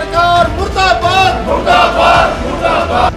सरकार मुर्दाबाद मुर्दाबाद मुर्दाबाद।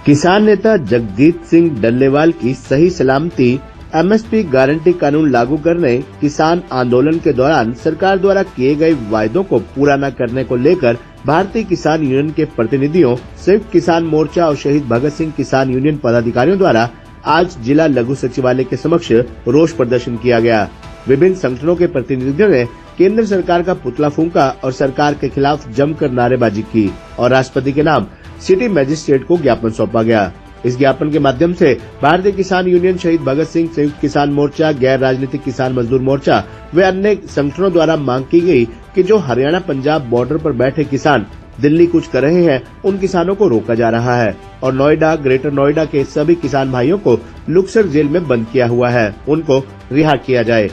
किसान नेता जगजीत सिंह डल्लेवाल की सही सलामती एमएसपी गारंटी कानून लागू करने किसान आंदोलन के दौरान सरकार द्वारा किए गए वायदों को पूरा न करने को लेकर भारतीय किसान यूनियन के प्रतिनिधियों, संयुक्त किसान मोर्चा और शहीद भगत सिंह किसान यूनियन पदाधिकारियों द्वारा आज जिला लघु सचिवालय के समक्ष रोष प्रदर्शन किया गया। विभिन्न संगठनों के प्रतिनिधियों ने केंद्र सरकार का पुतला फूंका और सरकार के खिलाफ जमकर नारेबाजी की और राष्ट्रपति के नाम सिटी मजिस्ट्रेट को ज्ञापन सौंपा गया। इस ज्ञापन के माध्यम से भारतीय किसान यूनियन, शहीद भगत सिंह, संयुक्त किसान मोर्चा, गैर राजनीतिक किसान मजदूर मोर्चा व अन्य संगठनों द्वारा मांग की गई कि जो हरियाणा पंजाब बॉर्डर पर बैठे किसान दिल्ली कूच कर रहे हैं, उन किसानों को रोका जा रहा है और नोएडा, ग्रेटर नोएडा के सभी किसान भाइयों को लुक्सर जेल में बंद किया हुआ है, उनको रिहा किया जाए।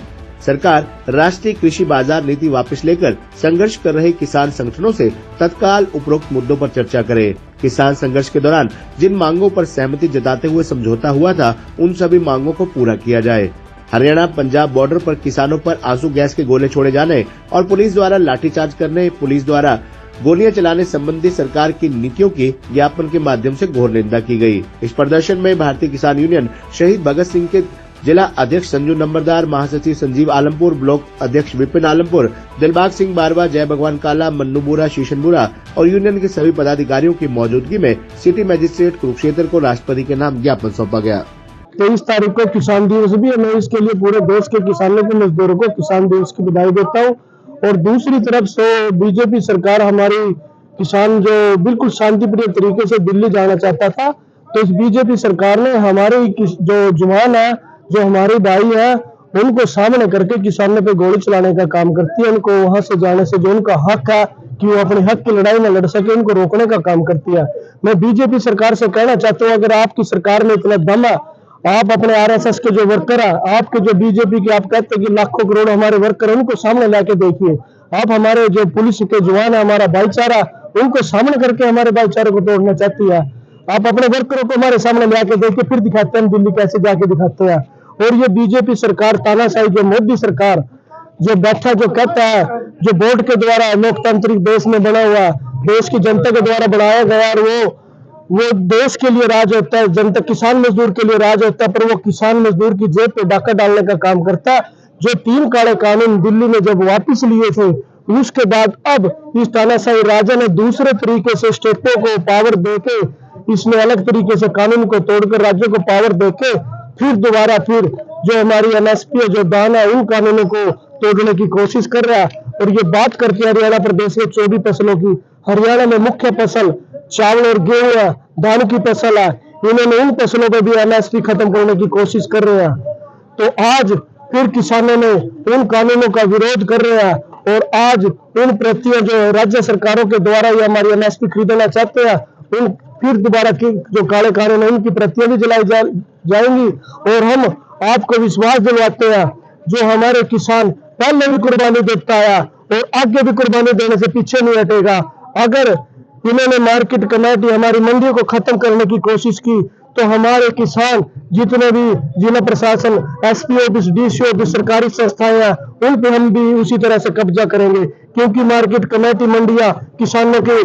सरकार राष्ट्रीय कृषि बाजार नीति वापस लेकर संघर्ष कर रहे किसान संगठनों से तत्काल उपरोक्त मुद्दों पर चर्चा करे। किसान संघर्ष के दौरान जिन मांगों पर सहमति जताते हुए समझौता हुआ था, उन सभी मांगों को पूरा किया जाए। हरियाणा पंजाब बॉर्डर पर किसानों पर आंसू गैस के गोले छोड़े जाने और पुलिस द्वारा लाठीचार्ज करने, पुलिस द्वारा गोलियां चलाने संबंधी सरकार की नीतियों की ज्ञापन के माध्यम से घोर निंदा की गई। इस प्रदर्शन में भारतीय किसान यूनियन, शहीद भगत सिंह के जिला अध्यक्ष संजू नंबरदार, महासचिव संजीव आलमपुर, ब्लॉक अध्यक्ष विपिन आलमपुर, दिलबाग सिंह बारवा, जय भगवान काला, मन्नू बुरा, शीशन बुरा और यूनियन के सभी पदाधिकारियों की मौजूदगी में सिटी मजिस्ट्रेट कुरुक्षेत्र को राष्ट्रपति के नाम ज्ञापन सौंपा गया। 23 तारीख को किसान दिवस भी है। मैं इसके लिए पूरे देश के किसानों को, मजदूरों को किसान दिवस की बधाई देता हूँ। और दूसरी तरफ से बीजेपी सरकार हमारी किसान जो बिल्कुल शांतिप्रिय तरीके से दिल्ली जाना चाहता था, तो इस बीजेपी सरकार ने हमारे जो जवान है, जो हमारे भाई है, उनको सामने करके किसानों पे गोली चलाने का काम करती है। उनको वहां से जाने से जो उनका हक है कि वो अपने हक की लड़ाई में लड़ सके, उनको रोकने का काम करती है। मैं बीजेपी सरकार से कहना चाहता हूँ, अगर आपकी सरकार में इतना दम है, आप अपने आरएसएस के जो वर्कर है, आपके जो बीजेपी के आप कहते हैं कि लाखों करोड़ हमारे वर्कर, उनको सामने लाके देखिए। आप हमारे जो पुलिस के जवान है, हमारा भाईचारा, उनको सामने करके हमारे भाईचारे को तोड़ना चाहती है। आप अपने वर्करों को हमारे सामने लाके देखिए, फिर दिखाते हैं हम दिल्ली कैसे जाके दिखाते हैं। और ये बीजेपी सरकार तानाशाही, जो मोदी सरकार जो बैठा, जो कहता है, जो बोर्ड के द्वारा लोकतांत्रिक देश में बना हुआ, देश की जनता के द्वारा बनाया गया, और वो देश के लिए राज होता है, जनता किसान मजदूर के लिए राज होता है, पर वो किसान मजदूर की जेब पे डाका डालने का काम करता है। जो 3 काले कानून दिल्ली में जब वापिस लिए थे, उसके बाद अब इस तानाशाही राजा ने दूसरे तरीके से स्टेटों को पावर देके, इसने अलग तरीके से कानून को तोड़कर राज्यों को पावर देके फिर दोबारा फिर जो हमारी एमएसपी जो दान है, उन कानूनों को तोड़ने की कोशिश कर रहा है। और ये बात करते हैं हरियाणा प्रदेश के 24 फसलों की। हरियाणा में मुख्य फसल चावल और गेहूं है, धान की फसल है। इन्होंने उन फसलों पर भी एमएसपी खत्म करने की कोशिश कर रहे हैं। तो आज फिर किसानों ने उन कानूनों का विरोध कर रहे हैं और आज उन प्रतियों जो राज्य सरकारों के द्वारा ये हमारी एमएसपी खरीदना चाहते हैं, उन फिर दोबारा की जो काले कानून है, उनकी प्रतियां भी जलाई जाएंगी। और हम आपको विश्वास दिलवाते हैं, जो हमारे किसान पहले भी कुर्बानी देता आया और आगे भी कुर्बानी देने से पीछे नहीं हटेगा। अगर इन्होंने मार्केट कमेटी, हमारी मंडियों को खत्म करने की कोशिश की, तो हमारे किसान जितने भी जिला प्रशासन, एसपी ऑफिस, डीसी ऑफिस, सरकारी संस्थाएं हैं, उन पे हम भी उसी तरह से कब्जा करेंगे। क्योंकि मार्केट कमेटी, मंडियां किसानों के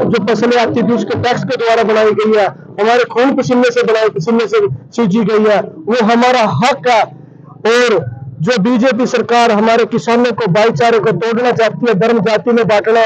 जो फसलें आती थी उसके टैक्स के द्वारा बनाई गई है, हमारे खून पसीने से पसीने से सींची गई है, वो हमारा हक है। और जो बीजेपी सरकार हमारे किसानों को, भाईचारे को तोड़ना चाहती है, धर्म जाति में बांटना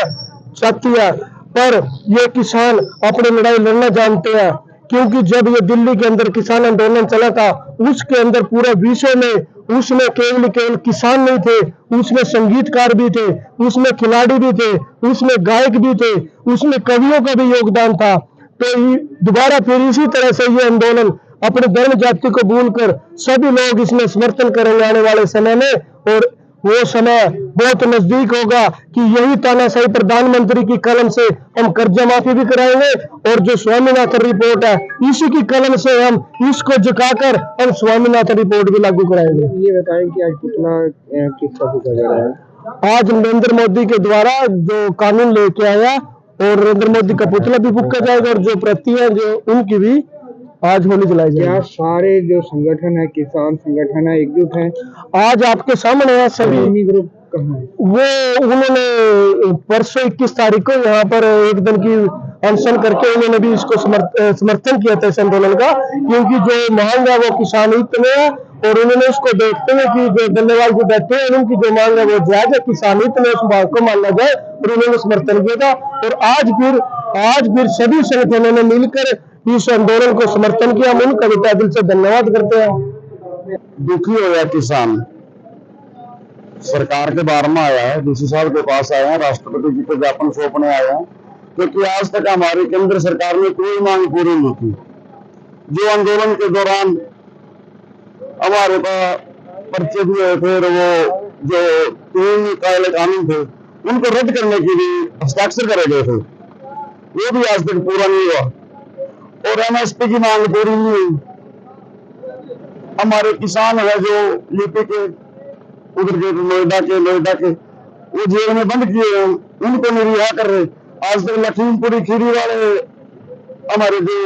चाहती है, पर ये किसान अपनी लड़ाई लड़ना जानते हैं। क्योंकि जब ये दिल्ली के अंदर किसान आंदोलन चला था, उसके अंदर पूरे विश्व में उसमें केवल किसान नहीं थे, उसमें संगीतकार भी थे, उसमें खिलाड़ी भी थे, उसमें गायक भी थे, उसमें कवियों का भी योगदान था। तो दोबारा फिर इसी तरह से ये आंदोलन अपने धर्म जाति को भूलकर सभी लोग इसमें समर्थन करेंगे आने वाले समय में। और वो समय बहुत नजदीक होगा कि यही तानाशाही प्रधानमंत्री की कलम से हम कर्जा माफी भी कराएंगे, और जो स्वामीनाथन रिपोर्ट है, इसी की कलम से हम इसको झुकाकर हम स्वामीनाथन रिपोर्ट भी लागू कराएंगे। ये बताएं कि आज पुतला किसका फूंका जा रहा है? आज नरेंद्र मोदी के द्वारा जो कानून लेके आया, और नरेंद्र मोदी का पुतला भी फूंका जाएगा, और जो प्रति है जो उनकी भी आज होली जलाई क्या जाएगी। सारे जो संगठन है, किसान संगठन है, एकजुट है? आज आपके सामने है सभी। सभी ग्रुप कहाँ है? वो उन्होंने परसों 21 तारीख को यहाँ पर एक दिन की अनशन करके उन्होंने भी इसको समर्थन किया था इस आंदोलन का, क्योंकि जो मांग है वो किसान हित में है और उन्होंने इसको देखते हुए कि जो डल्लेवाल जो बैठे हैं उनकी जो मांग है वो जायज है, किसान हित में उस बात को माना जाए और उन्होंने समर्थन किया था। और आज फिर सभी संगठनों ने मिलकर इस आंदोलन को समर्थन किया। हम उनका भी तहे दिल से धन्यवाद करते हैं। दुखी हो गया किसान, सरकार के बारे में आया है, डीसी साहब के पास आए हैं, राष्ट्रपति जी को ज्ञापन सौंपने आए हैं, क्योंकि आज तक हमारी केंद्र सरकार ने कोई मांग पूरी नहीं की। जो आंदोलन के दौरान हमारे पास पर्चे दिए थे, वो जो 3 काले कानून थे उनको रद्द करने के लिए हस्ताक्षर करे गए थे, वो भी आज तक पूरा नहीं हुआ और एमएसपी की मांग पूरी नहीं हुई। हमारे किसान है जो यूपी के उधर के नोएडा के वो जेल में बंद किए हैं, उनको नहीं रिहा कर रहे। आज तक लखीमपुरी खीरी वाले हमारे जो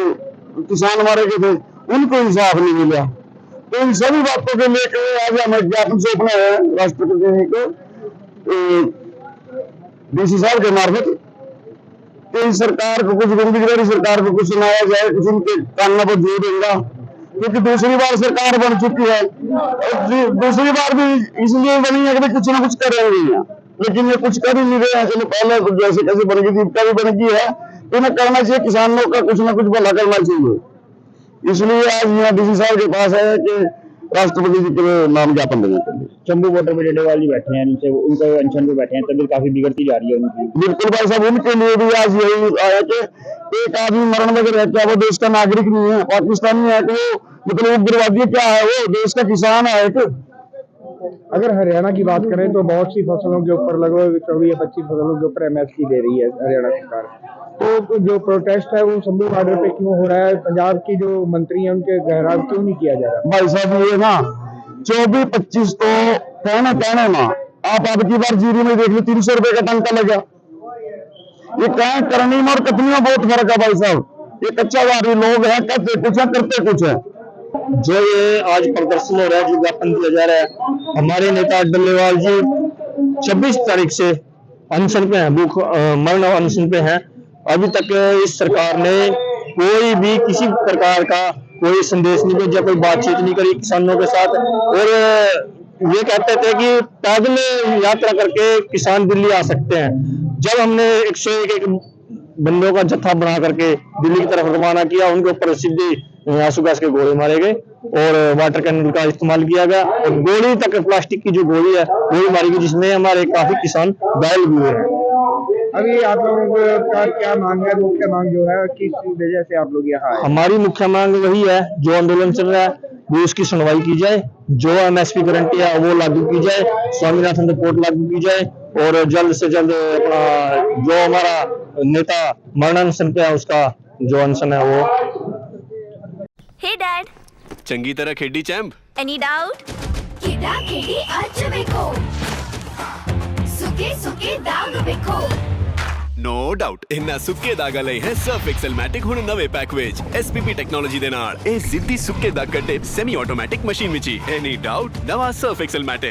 किसान मारे गए थे उनको इंसाफ नहीं मिला। तो इन सभी बातों को लेकर आज हमें ज्ञापन सौंपना है राष्ट्रपति जी को, डीसी साहब के मार्फत, कि सरकार को कुछ बेरोजगारी सरकार को कुछ सुनाया जाए, कुछ उनके कानून पर जोर देगा, क्योंकि दूसरी बार सरकार बन चुकी है और दूसरी बार भी इसलिए बनी है कि कुछ ना कुछ करेंगे, लेकिन ये कुछ कर ही नहीं रहे हैं। चलो पहले जैसे कैसे बन गई थी, कभी बन गई है तो इन्हें करना चाहिए, किसानों का कुछ ना कुछ भला करना चाहिए। इसलिए आज यहाँ डीसी साहब के पास है कि राष्ट्रपति जी के नाम ज्ञापन देने के लिए। शंभू बॉर्डर पे डल्लेवाल जी बैठे हैं, नीचे उनका अनशन पे बैठे हैं, तबीयत काफी बिगड़ती जा रही है उनकी। बिल्कुल भाई साहब, उनके लिए भी आज यही आया कि एक आदमी मरण वगैरह है, क्या वो देश का नागरिक नहीं है, पाकिस्तानी है, तो वो मतलब उग्रवादी क्या है, वो देश का किसान है एक। अगर हरियाणा की बात करें तो बहुत सी फसलों के ऊपर लगभग 24 या 25 फसलों के ऊपर एमएसपी दे रही है हरियाणा सरकार। तो जो प्रोटेस्ट है वो शंभू बॉर्डर पे क्यों हो रहा है? पंजाब की जो मंत्री हैं उनके गहराव क्यों नहीं किया जा रहा? भाई साहब ये ना 24-25 तो कहने ना, आप अब की बार जीरी में देख लो 300 रुपए का टंका लगा। ये कहें करनी में और कथनी में बहुत फर्क है भाई साहब। ये कच्चा वारी लोग हैं, कहते कुछ है करते कुछ है। जो ये आज प्रदर्शन हो रहा है, जो ज्ञापन दिया जा रहा है, हमारे नेता डल्लेवाल जी 26 तारीख से अनशन पे हैं, भूख मरण अनशन पे हैं। अभी तक इस सरकार ने कोई भी किसी प्रकार का कोई संदेश नहीं भेजा, कोई बातचीत नहीं करी किसानों के साथ, और ये कहते थे कि पैदल यात्रा करके किसान दिल्ली आ सकते हैं। जब हमने 101 बंदों का जत्था बना करके दिल्ली की तरफ रवाना किया, उनके ऊपर सीधे आंसू गैस के गोले मारे गए और वाटर कैनन का इस्तेमाल किया गया और गोली तक प्लास्टिक की जो गोली है वो भी मारी गई, जिसमें हमारे काफी किसान घायल भी हुए हैं। अभी आप लोगों का क्या मांग है? मुख्य मांग जो है, किस वजह से आप लोग यहाँ आए? हमारी मुख्य मांग वही है, जो आंदोलन चल रहा है वो उसकी सुनवाई की जाए, जो एमएसपी गारंटी है वो लागू की जाए, स्वामीनाथन रिपोर्ट लागू की जाए और जल्द से जल्द अपना जो हमारा नेता मरणानशन पे है उसका जो अनशन है वो। Hey Dad, चंगी तरह खेडी चैंप। any doubt? किडा किडी अच बेको सुके सुके दाग बेको नो डाउट इन्ना सुक्के दागा लई है सर्फ एक्सेल मैटिक हुण नवे पैक विच एसपीपी टेक्नोलॉजी दे नाल ए जिद्दी सुक्के दाग कटे semi automatic machine which he any doubt नवा सर्फ एक्सेल मैटिक।